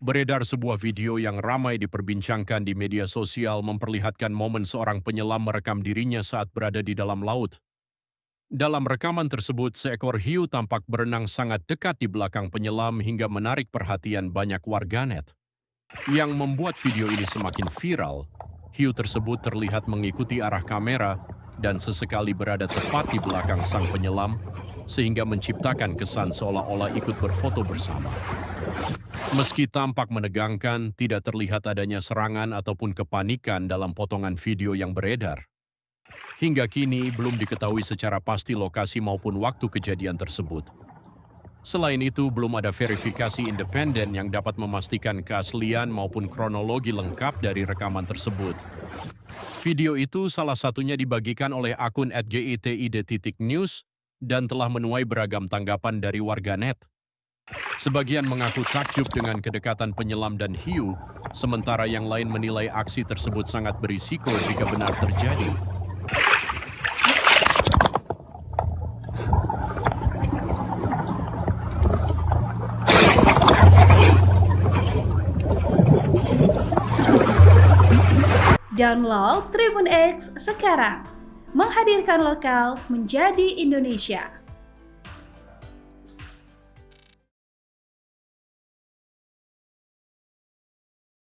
Beredar sebuah video yang ramai diperbincangkan di media sosial memperlihatkan momen seorang penyelam merekam dirinya saat berada di dalam laut. Dalam rekaman tersebut, seekor hiu tampak berenang sangat dekat di belakang penyelam hingga menarik perhatian banyak warganet. Yang membuat video ini semakin viral, hiu tersebut terlihat mengikuti arah kamera dan sesekali berada tepat di belakang sang penyelam, sehingga menciptakan kesan seolah-olah ikut berfoto bersama. Meski tampak menegangkan, tidak terlihat adanya serangan ataupun kepanikan dalam potongan video yang beredar. Hingga kini, belum diketahui secara pasti lokasi maupun waktu kejadian tersebut. Selain itu, belum ada verifikasi independen yang dapat memastikan keaslian maupun kronologi lengkap dari rekaman tersebut. Video itu salah satunya dibagikan oleh akun @gitid.news dan telah menuai beragam tanggapan dari warganet. Sebagian mengaku takjub dengan kedekatan penyelam dan hiu, sementara yang lain menilai aksi tersebut sangat berisiko jika benar terjadi. Download Tribun X sekarang, menghadirkan lokal menjadi Indonesia.